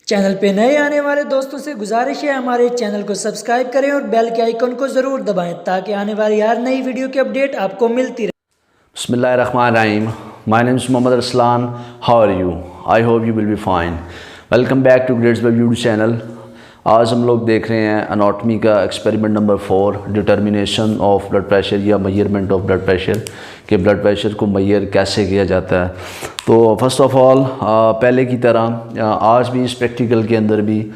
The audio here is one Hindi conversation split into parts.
चैनल पे नए आने वाले दोस्तों से गुजारिश है हमारे चैनल को सब्सक्राइब करें और बेल के आइकन को ज़रूर दबाएं ताकि आने वाली हर नई वीडियो की अपडेट आपको मिलती रहे। Bismillahirrahmanirrahim. My name is Muhammad Arslan. How are you? I hope you will be fine. Welcome back to Grades by YouTube channel. आज हम लोग देख रहे हैं अनाटमी का experiment number 4, determination of blood pressure या मेजरमेंट ऑफ ब्लड प्रेशर, कि ब्लड प्रेशर को मेजर कैसे किया जाता है। तो फर्स्ट ऑफ ऑल पहले की तरह आज भी इस प्रैक्टिकल के अंदर भी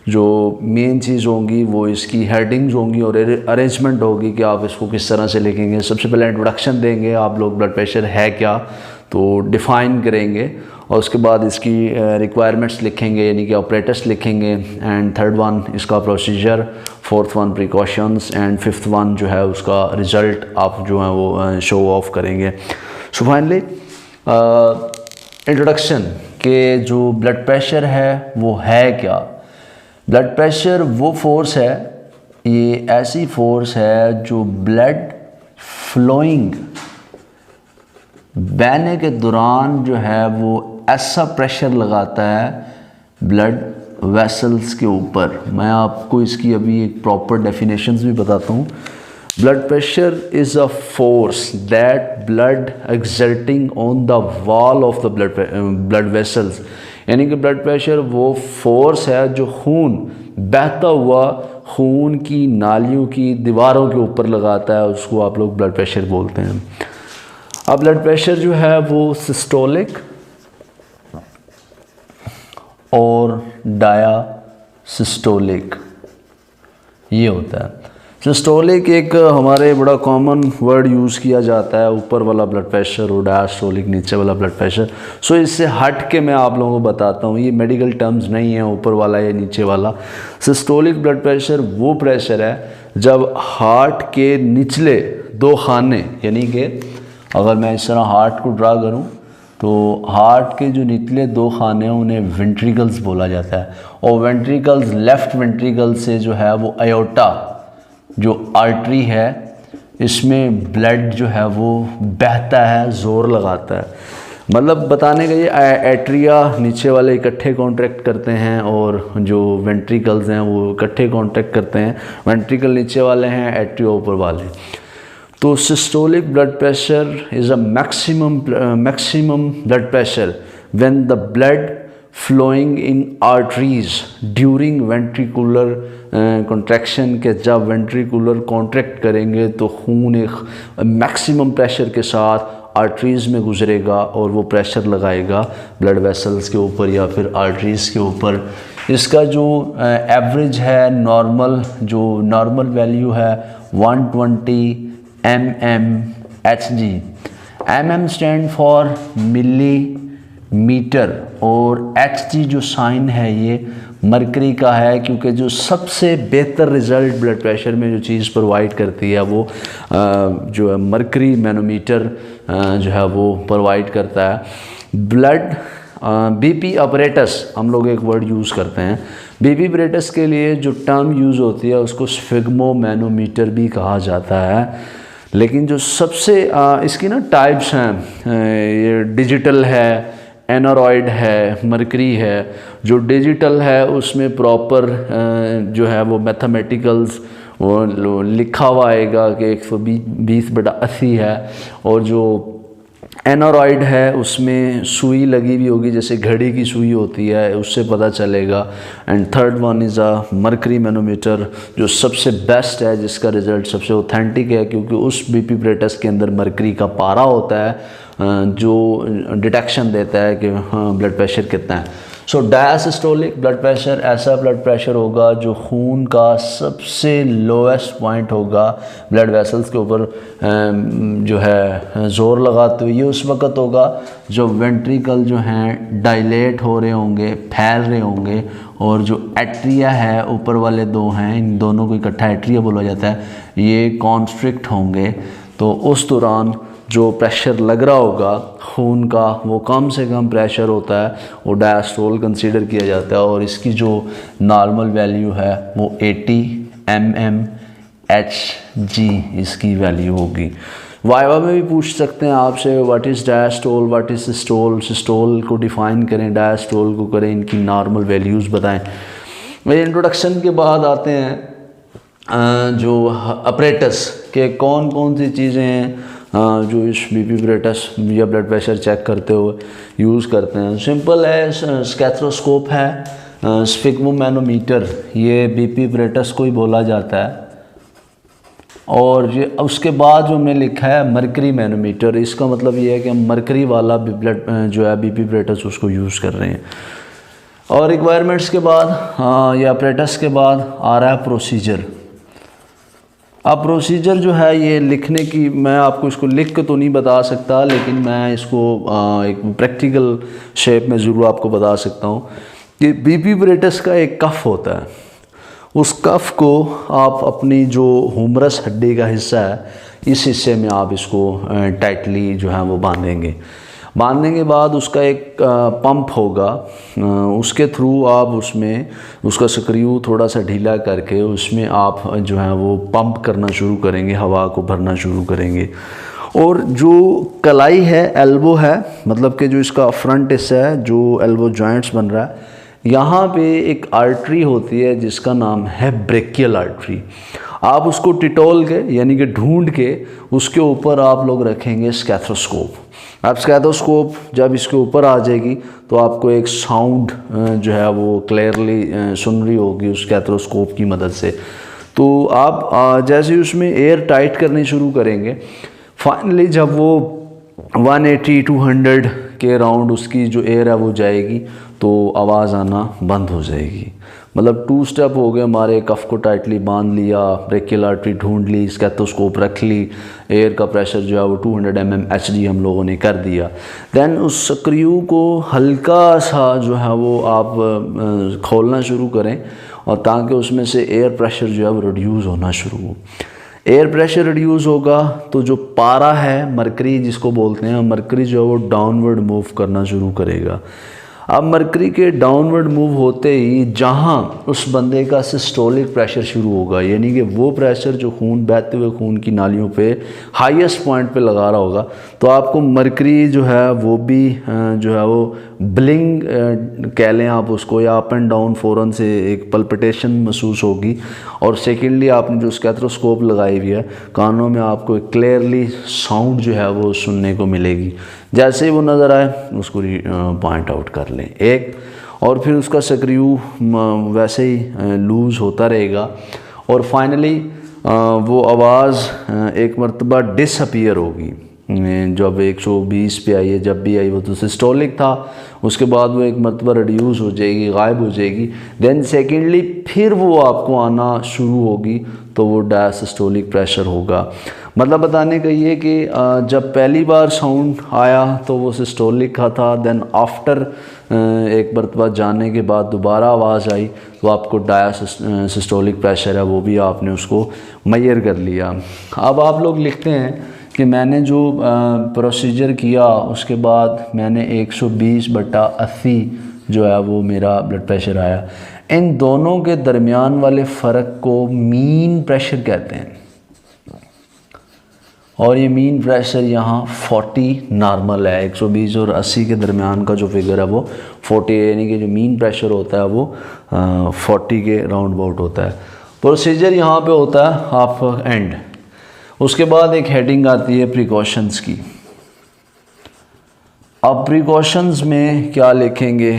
जो मेन चीज़ होंगी वो इसकी हेडिंग्स होंगी और अरेंजमेंट होगी कि आप इसको किस तरह से लिखेंगे। सबसे पहले इंट्रोडक्शन देंगे आप लोग, ब्लड प्रेशर है क्या तो डिफ़ाइन करेंगे, और उसके बाद इसकी रिक्वायरमेंट्स लिखेंगे यानी कि ऑपरेटर्स लिखेंगे, एंड थर्ड वन इसका procedure, fourth one precautions, and fifth one जो है उसका रिज़ल्ट आप जो है वो शो ऑफ करेंगे। सो फाइनली इंट्रोडक्शन के जो ब्लड प्रेशर है वो है क्या। ब्लड प्रेशर वो फोर्स है, ये ऐसी फोर्स है जो ब्लड फ्लोइंग बहने के दौरान जो है वो ऐसा प्रेशर लगाता है ब्लड वेसल्स के ऊपर। मैं आपको इसकी अभी एक प्रॉपर डेफिनेशंस भी बताता हूँ। Blood pressure is a force that blood exerting on the wall of the blood vessels, यानी कि ब्लड प्रेशर वो फोर्स है जो खून बहता हुआ खून की नालियों की दीवारों के ऊपर लगाता है, उसको आप लोग ब्लड प्रेशर बोलते हैं। अब ब्लड प्रेशर जो है वो सिस्टोलिक और डायासिस्टोलिक ये होता है। सिस्टोलिक एक हमारे बड़ा कॉमन वर्ड यूज़ किया जाता है, ऊपर वाला ब्लड प्रेशर, और डायस्टोलिक नीचे वाला ब्लड प्रेशर। सो इससे हट के मैं आप लोगों को बताता हूँ, ये मेडिकल टर्म्स नहीं है ऊपर वाला या नीचे वाला। सिस्टोलिक ब्लड प्रेशर वो प्रेशर है जब हार्ट के निचले दो खाने, यानी कि अगर मैं इस तरह हार्ट को ड्रा करूँ तो हार्ट के जो निचले दो खाने हैं उन्हें वेंट्रिकल्स बोला जाता है, और वेंट्रिकल्स लेफ़्ट वेंट्रिकल से जो है वो अयोटा जो आर्टरी है इसमें ब्लड जो है वो बहता है, ज़ोर लगाता है। मतलब बताने का ये एट्रिया नीचे वाले इकट्ठे कॉन्ट्रैक्ट करते हैं और जो वेंट्रिकल्स हैं वो इकट्ठे कॉन्ट्रैक्ट करते हैं। वेंट्रिकल नीचे वाले हैं, एट्रिया ऊपर वाले। तो systolic blood pressure is a maximum blood pressure when the blood flowing in arteries during ventricular contraction, के जब वेंट्रिकुलर कॉन्ट्रैक्ट करेंगे तो खून एक मैक्सिमम प्रेशर के साथ आर्टरीज में गुजरेगा और वो प्रेशर लगाएगा ब्लड वेसल्स के ऊपर या फिर आर्टरीज के ऊपर। इसका जो एवरेज है नॉर्मल वैल्यू है 120 mmHg। mm stand for millimetre, और Hg जो साइन है ये मरकरी का है, क्योंकि जो सबसे बेहतर रिज़ल्ट ब्लड प्रेशर में जो चीज़ प्रोवाइड करती है वो जो है मरकरी मैनोमीटर जो है वो प्रोवाइड करता है। ब्लड बीपी अपरेटस हम लोग एक वर्ड यूज़ करते हैं, बीपी अपरेटस के लिए जो टर्म यूज़ होती है उसको स्फिग्मो मैनोमीटर भी कहा जाता है। लेकिन जो सबसे इसकी ना टाइप्स हैं, ये डिजिटल है, एनारॉयड है, मरकरी है। जो डिजिटल है उसमें प्रॉपर जो है वो मैथमेटिकल्स वो लिखा हुआ आएगा कि 120/80 है, और जो एनारॉयड है उसमें सुई लगी हुई होगी, जैसे घड़ी की सुई होती है, उससे पता चलेगा। And third one is a mercury manometer, जो सबसे बेस्ट है, जिसका रिज़ल्ट सबसे ऑथेंटिक है, क्योंकि उस बीपी अपरेटस के अंदर मरकरी का पारा होता है जो डिटेक्शन देता है कि हाँ ब्लड प्रेशर कितना है। सो डायसिस्टोलिक ब्लड प्रेशर ऐसा ब्लड प्रेशर होगा जो खून का सबसे लोएस्ट पॉइंट होगा ब्लड वेसल्स के ऊपर जो है ज़ोर लगाते हुए। ये उस वक़्त होगा जब वेंट्रिकल जो हैं डायलेट हो रहे होंगे, फैल रहे होंगे, और जो एट्रिया है ऊपर वाले दो हैं, इन दोनों को इकट्ठा एट्रिया बोला जाता है, ये कॉन्स्ट्रिक्ट होंगे। तो उस दौरान जो प्रेशर लग रहा होगा खून का वो कम से कम प्रेशर होता है, वो डायस्टोल कंसीडर किया जाता है, और इसकी जो नॉर्मल वैल्यू है वो 80 mmHg इसकी वैल्यू होगी। वाइवा में भी पूछ सकते हैं आपसे what is diastole, what is systole. Systole को डिफ़ाइन करें, डायस्टोल को करें, इनकी नॉर्मल वैल्यूज़ बताएं। मेरे इंट्रोडक्शन के बाद आते हैं जो अपरेटस के कौन कौन सी चीज़ें हैं जो इस बीपी अपरेटस या ब्लड प्रेशर चेक करते हुए यूज़ करते हैं। सिंपल है, स्कैथ्रोस्कोप है, स्फिग्मोमैनोमीटर, ये बीपी अपरेटस को ही बोला जाता है। और ये उसके बाद जो हमने लिखा है मरकरी मैनोमीटर, इसका मतलब ये है कि हम मरकरी वाला ब्लड जो है बीपी अपरेटस उसको यूज़ कर रहे हैं। और रिक्वायरमेंट्स के बाद या अपरेटस के बाद आ रहा है प्रोसीजर। अब प्रोसीजर जो है ये लिखने की, मैं आपको इसको लिख के तो नहीं बता सकता, लेकिन मैं इसको एक प्रैक्टिकल शेप में ज़रूर आपको बता सकता हूँ कि बीपी अपरेटस का एक कफ़ होता है। उस कफ़ को आप अपनी जो ह्यूमरस हड्डी का हिस्सा है, इस हिस्से में आप इसको टाइटली जो है वो बांधेंगे। बांधने के बाद उसका एक पंप होगा, उसके थ्रू आप उसमें उसका स्क्रू थोड़ा सा ढीला करके उसमें आप जो है वो पंप करना शुरू करेंगे, हवा को भरना शुरू करेंगे। और जो कलाई है, एल्बो है, मतलब कि जो इसका फ्रंट हिस्सा है, जो एल्बो जॉइंट्स बन रहा है, यहाँ पे एक आर्टरी होती है जिसका नाम है ब्रेकियल आर्टरी। आप उसको टिटोल के यानी कि ढूंढ के उसके ऊपर आप लोग रखेंगे स्कैथ्रोस्कोप। अब स्कैथ्रोस्कोप जब इसके ऊपर आ जाएगी तो आपको एक साउंड जो है वो क्लियरली सुन रही होगी उस स्कैथ्रोस्कोप की मदद से। तो आप जैसे ही उसमें एयर टाइट करनी शुरू करेंगे, फाइनली जब वो 180-200 के राउंड उसकी जो एयर है वो जाएगी तो आवाज़ आना बंद हो जाएगी। मतलब 2 स्टेप हो गए हमारे, कफ़ को टाइटली बांध लिया, ब्रेकियल आर्टरी ढूंढ ली, स्कैथोस्कोप रख ली, एयर का प्रेशर जो है वो 200 mm HD हम लोगों ने कर दिया। देन उस स्क्रू को हल्का सा जो है वो आप खोलना शुरू करें और ताकि उसमें से एयर प्रेशर जो है वो रिड्यूस होना शुरू हो। एयर प्रेशर रिड्यूस होगा तो जो पारा है, मरकरी जिसको बोलते हैं, मरकरी जो है वो डाउनवर्ड मूव करना शुरू करेगा। अब मरकरी के डाउनवर्ड मूव होते ही जहाँ उस बंदे का सिस्टोलिक प्रेशर शुरू होगा, यानी कि वो प्रेशर जो खून बहते हुए खून की नालियों पे हाईएस्ट पॉइंट पे लगा रहा होगा, तो आपको मरकरी जो है वो भी जो है वो ब्लिंग कह लें आप उसको, या अप एंड डाउन फ़ौरन से एक पल्पिटेशन महसूस होगी। और सेकेंडली आपने जो स्कैथ्रोस्कोप लगाई हुई है कानों में, आपको एक क्लियरली साउंड जो है वो सुनने को मिलेगी। जैसे ही वो नज़र आए उसको पॉइंट आउट कर लें एक, और फिर उसका स्क्रू वैसे ही लूज़ होता रहेगा और फाइनली वो आवाज़ एक मरतबा डिसअपीयर होगी। जब 120 पे आई है, जब भी आई वो तो सिस्टोलिक था, उसके बाद वो एक मरतबा रिड्यूस हो जाएगी, गायब हो जाएगी। देन सेकेंडली फिर वो आपको आना शुरू होगी तो वो डायसिस्टोलिक प्रेशर होगा। मतलब बताने का ये कि जब पहली बार साउंड आया तो वो सिस्टोलिक का था, देन आफ्टर एक मरतबा जाने के बाद दोबारा आवाज़ आई तो आपको डायसिस्टोलिक प्रेशर है वो भी आपने उसको मेजर कर लिया। अब आप लोग लिखते हैं कि मैंने जो प्रोसीजर किया उसके बाद मैंने 120/80 जो है वो मेरा ब्लड प्रेशर आया। इन दोनों के दरमियान वाले फ़र्क को मीन प्रेशर कहते हैं, और ये मीन प्रेशर यहाँ 40 नॉर्मल है। 120 और 80 के दरमियान का जो फिगर है वो 40 है, यानी कि जो मीन प्रेशर होता है वो 40 के राउंड अबाउट होता है। प्रोसीजर यहाँ पे होता है हाफ एंड। उसके बाद एक हेडिंग आती है प्रिकॉशंस की। अब प्रिकॉशंस में क्या लिखेंगे?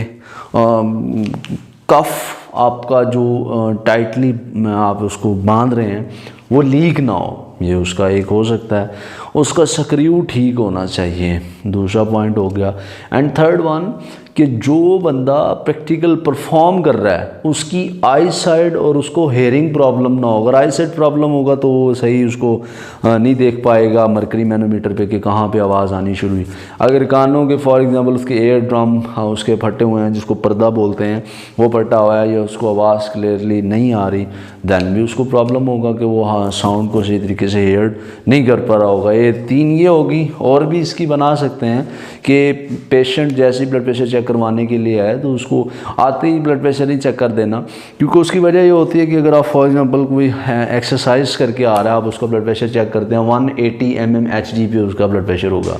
कफ आपका जो टाइटली आप उसको बांध रहे हैं वो लीक ना हो, ये उसका एक हो सकता है। उसका स्क्रू ठीक होना चाहिए, दूसरा पॉइंट हो गया। एंड थर्ड वन कि जो बंदा प्रैक्टिकल परफॉर्म कर रहा है उसकी आई साइड और उसको हेयरिंग प्रॉब्लम ना हो। अगर आई साइड प्रॉब्लम होगा तो वो सही उसको नहीं देख पाएगा मरकरी मैनोमीटर पे कि कहाँ पे आवाज़ आनी शुरू हुई। अगर कानों के फॉर एग्जांपल उसके एयर ड्रम उसके फटे हुए हैं जिसको पर्दा बोलते हैं, वो फटा हुआ है या उसको आवाज़ क्लियरली नहीं आ रही, दैन भी उसको प्रॉब्लम होगा कि वो साउंड को सही तरीके से हेयर नहीं कर पा रहा होगा। तीन ये होगी। और भी इसकी बना सकते हैं कि पेशेंट जैसे ही ब्लड प्रेशर चेक करवाने के लिए आए तो उसको आते ही ब्लड प्रेशर नहीं चेक कर देना, क्योंकि उसकी वजह ये होती है कि अगर आप फॉर एग्जांपल कोई एक्सरसाइज करके आ रहा है, आप उसका ब्लड प्रेशर चेक करते हैं 180 mmHg पे उसका ब्लड प्रेशर होगा।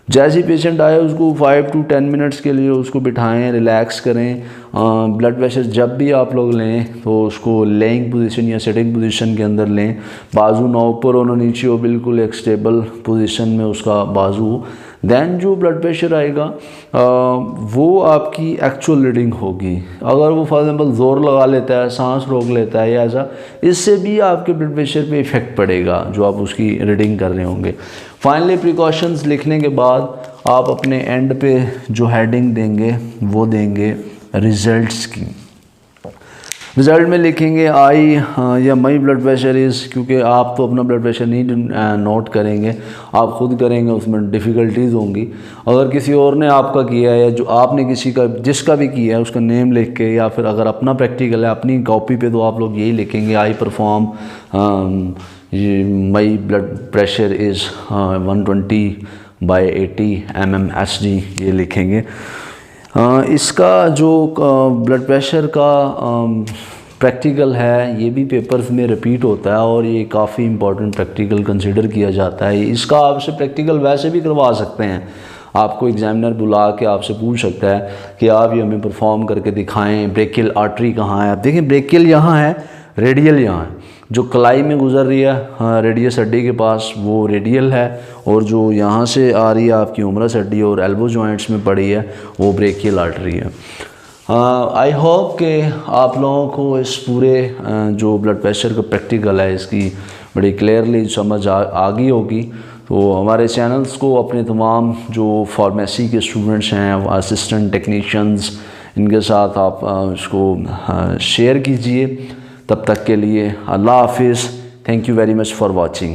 जैसे ही पेशेंट आए उसको 5 to 10 मिनट्स के लिए उसको बिठाएं, रिलैक्स करें। ब्लड प्रेशर जब भी आप लोग लें तो उसको लेइंग पोजीशन या सिटिंग पोजीशन के अंदर लें, बाजू ना ऊपर हो ना नीचे हो, बिल्कुल एक स्टेबल पोजीशन में उसका बाजू हो। दैन जो ब्लड प्रेशर आएगा वो आपकी एक्चुअल रीडिंग होगी। अगर वो फॉर एग्जांपल ज़ोर लगा लेता है, सांस रोक लेता है या ऐसा, इससे भी आपके ब्लड प्रेशर पे इफ़ेक्ट पड़ेगा जो आप उसकी रीडिंग कर रहे होंगे। फाइनली प्रिकॉशंस लिखने के बाद आप अपने एंड पे जो हेडिंग देंगे वो देंगे रिज़ल्ट्स की। रिज़ल्ट में लिखेंगे आई या माई ब्लड प्रेशर इज़, क्योंकि आप तो अपना ब्लड प्रेशर नहीं नोट करेंगे, आप खुद करेंगे, उसमें डिफ़िकल्टीज़ होंगी। अगर किसी और ने आपका किया है या जो आपने किसी का जिसका भी किया है उसका नेम लिख के, या फिर अगर अपना प्रैक्टिकल है अपनी कॉपी पे तो आप लोग यही लिखेंगे I perform my blood pressure is 120/80 mmHg, ये लिखेंगे। इसका जो ब्लड प्रेशर का प्रैक्टिकल है ये भी पेपर्स में रिपीट होता है और ये काफ़ी इम्पोर्टेंट प्रैक्टिकल कंसिडर किया जाता है। इसका आपसे प्रैक्टिकल वैसे भी करवा सकते हैं, आपको एग्जामिनर बुला के आपसे पूछ सकता है कि आप ये हमें परफॉर्म करके दिखाएं, ब्रेकियल आर्टरी कहाँ है। आप देखें ब्रेकियल यहाँ है, रेडियल यहाँ है, जो कलाई में गुजर रही है रेडियस हड्डी के पास वो रेडियल है, और जो यहाँ से आ रही है आपकी उमरस हड्डी और एल्बो जॉइंट्स में पड़ी है वो ब्रेकियल आर्टरी है। आई होप कि आप लोगों को इस पूरे जो ब्लड प्रेशर का प्रैक्टिकल है इसकी बड़ी क्लियरली समझ आ गई होगी। तो हमारे चैनल्स को अपने तमाम जो फार्मेसी के स्टूडेंट्स हैं, असिस्टेंट टेक्नीशियंस, इनके साथ आप इसको शेयर कीजिए। तब तक के लिए अल्लाह हाफिज़। Thank you very much for watching.